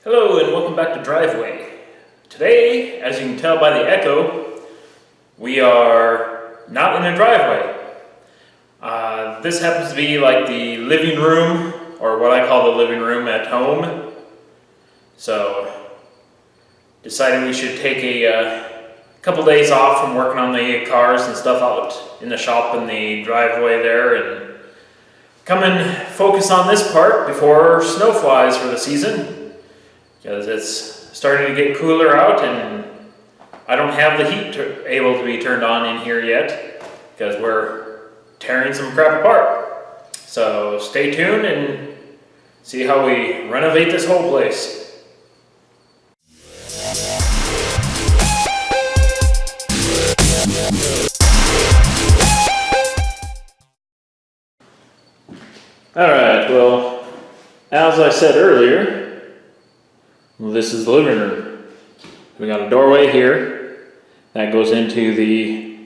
Hello and welcome back to Driveway. Today, as you can tell by the echo, we are not in a driveway. This happens to be like the living room, or what I call the living room at home. So, decided we should take a couple days off from working on the cars and stuff out in the shop in the driveway there and come and focus on this part before snow flies for the season. Because it's starting to get cooler out and I don't have the heat able to be turned on in here yet because we're tearing some crap apart. So stay tuned and see how we renovate this whole place. Alright, well, as I said earlier, this is the living room. We got a doorway here that goes into the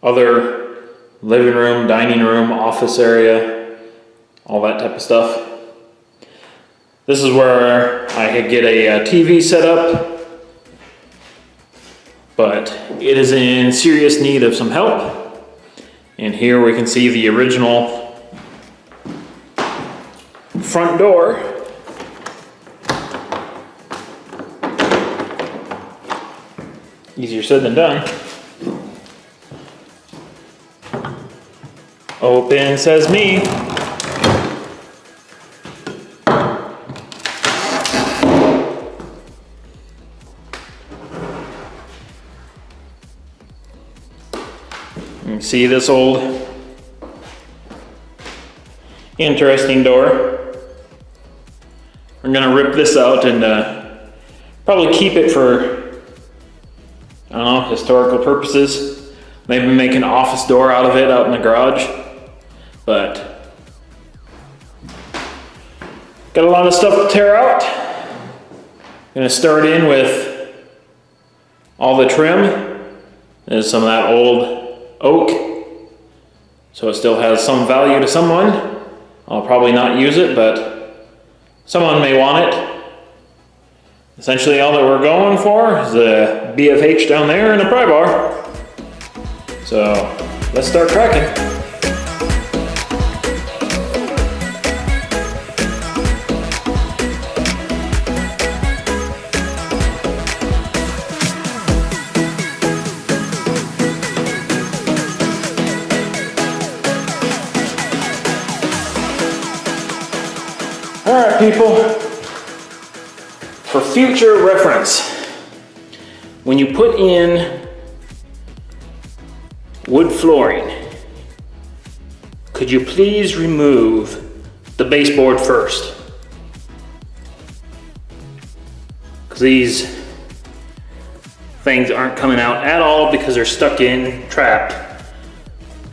other living room, dining room, office area, all that type of stuff. This is where I could get a TV set up, but it is in serious need of some help. And here we can see the original front door. Easier said than done. Open says me. You see this old interesting door. I'm gonna rip this out and probably keep it for, I don't know, historical purposes. Maybe make an office door out of it out in the garage. But got a lot of stuff to tear out. Gonna start in with all the trim. There's some of that old oak, so it still has some value to someone. I'll probably not use it, but someone may want it. Essentially all that we're going for is a BFH down there and a pry bar. So let's start cracking. All right, people. For future reference, when you put in wood flooring, could you please remove the baseboard first? Because these things aren't coming out at all because they're stuck in, trapped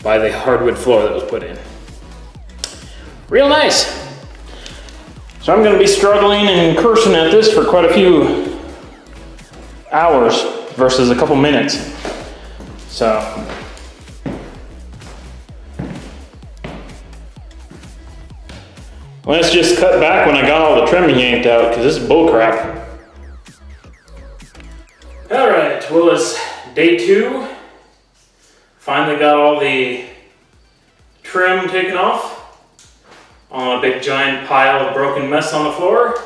by the hardwood floor that was put in. Real nice. So I'm going to be struggling and cursing at this for quite a few hours versus a couple minutes. So let's just cut back when I got all the trimming yanked out because this is bull crap. Alright, well it's day 2. Finally got all the trim taken off on a big giant pile of broken mess on the floor.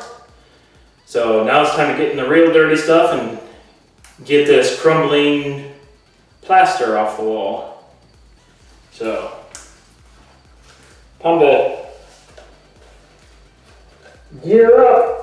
So now it's time to get in the real dirty stuff and get this crumbling plaster off the wall. So, time to gear up.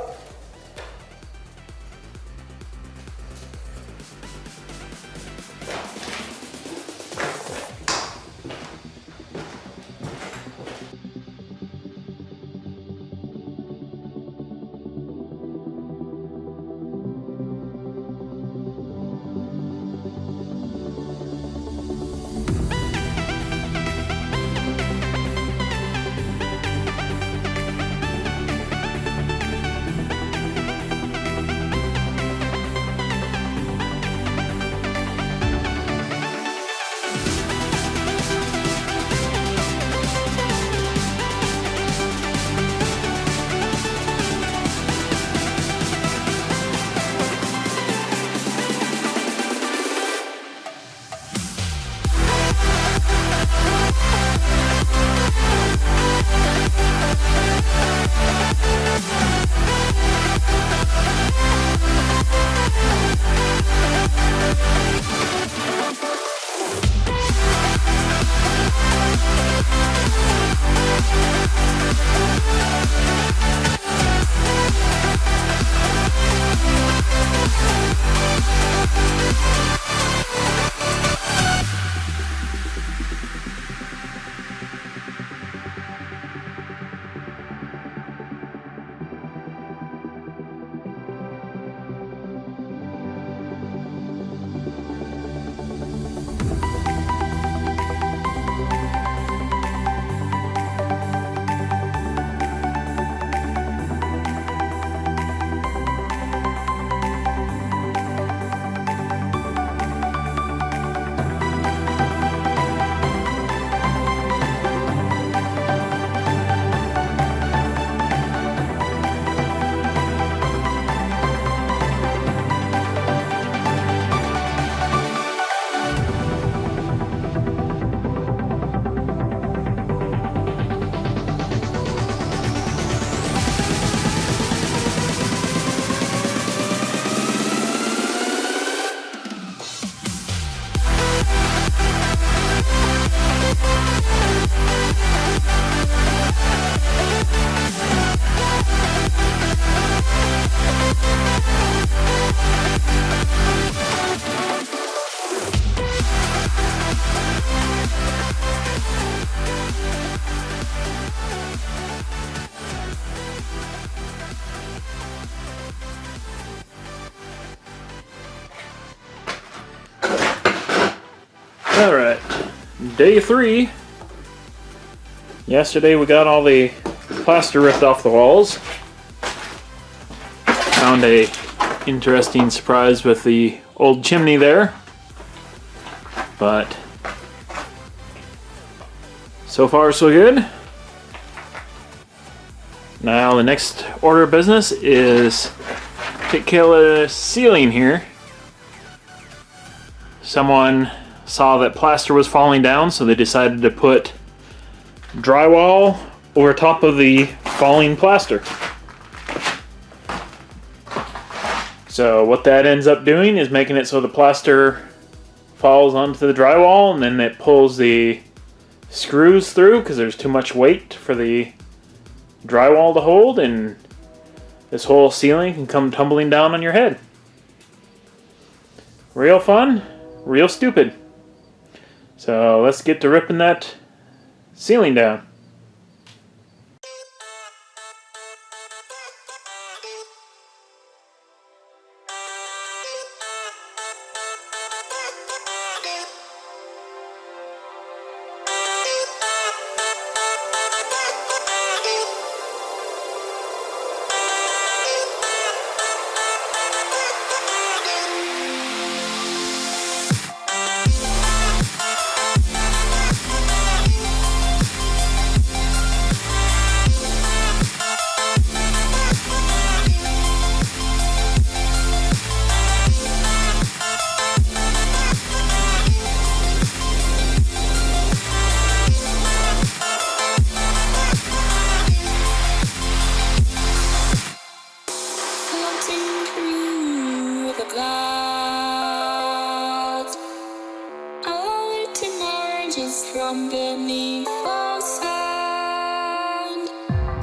Alright, day 3. Yesterday we got all the plaster ripped off the walls. Found a interesting surprise with the old chimney there. But so far so good. Now the next order of business is take care of the ceiling here. Someone saw that plaster was falling down, so they decided to put drywall over top of the falling plaster. So what that ends up doing is making it so the plaster falls onto the drywall, and then it pulls the screws through because there's too much weight for the drywall to hold, and this whole ceiling can come tumbling down on your head. Real fun, real stupid. So let's get to ripping that ceiling down. From beneath the sand,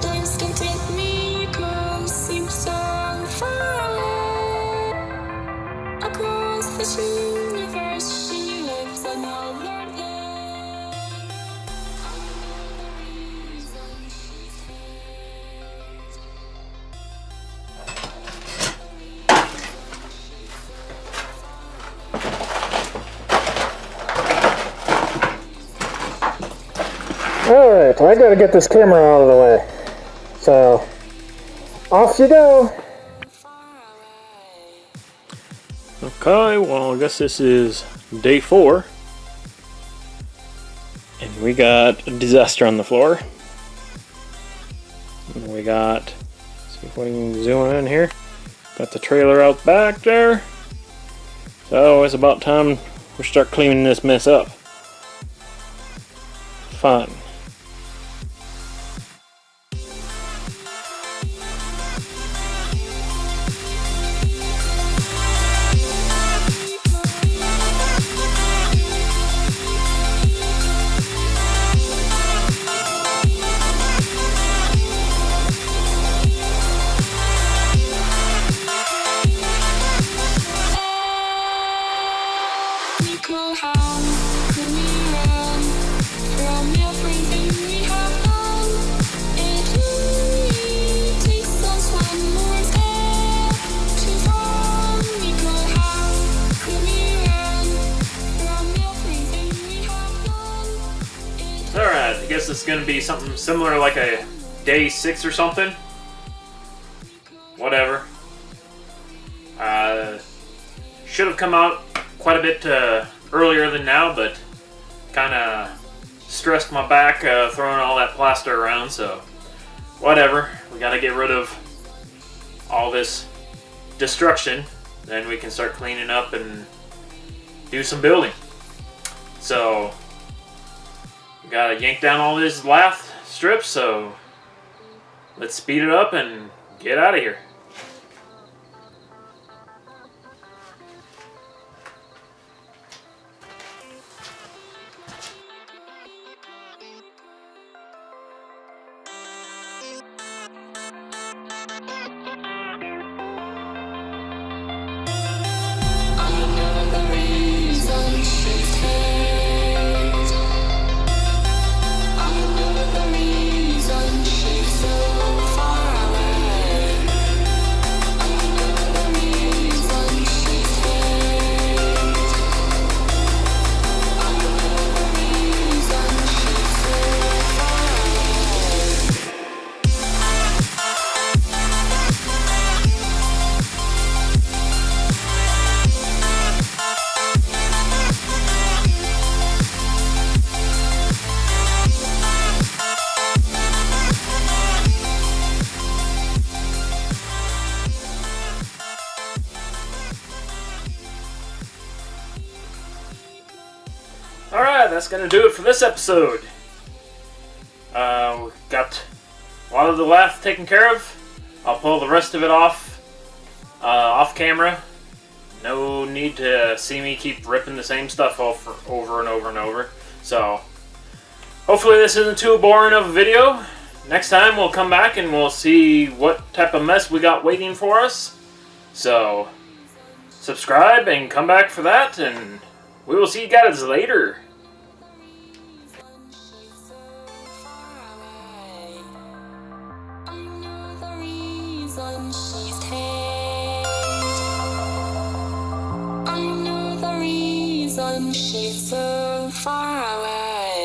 things can take me close, seem so far away. Across this universe, she lives another day. I know the reason she stays. Alright, I gotta get this camera out of the way. So, off you go! Okay, well I guess this is day 4. And we got a disaster on the floor. And we got, let's see if we can zoom in here. Got the trailer out back there. So it's about time we start cleaning this mess up. Fun. Alright, I guess it's going to be something similar like a day 6 or something. Whatever. Should have come out quite a bit earlier than now, but kind of stressed my back throwing all that plaster around, so whatever. We got to get rid of all this destruction, then we can start cleaning up and do some building. So gotta yank down all these lath strips, so let's speed it up and get out of here. yeah, that's gonna do it for this episode. We got a lot of the lath taken care of. I'll pull the rest of it off camera. No need to see me keep ripping the same stuff over and over and over. So, hopefully this isn't too boring of a video. Next time we'll come back and we'll see what type of mess we got waiting for us. So, subscribe and come back for that, and we will see you guys later. She's so far away.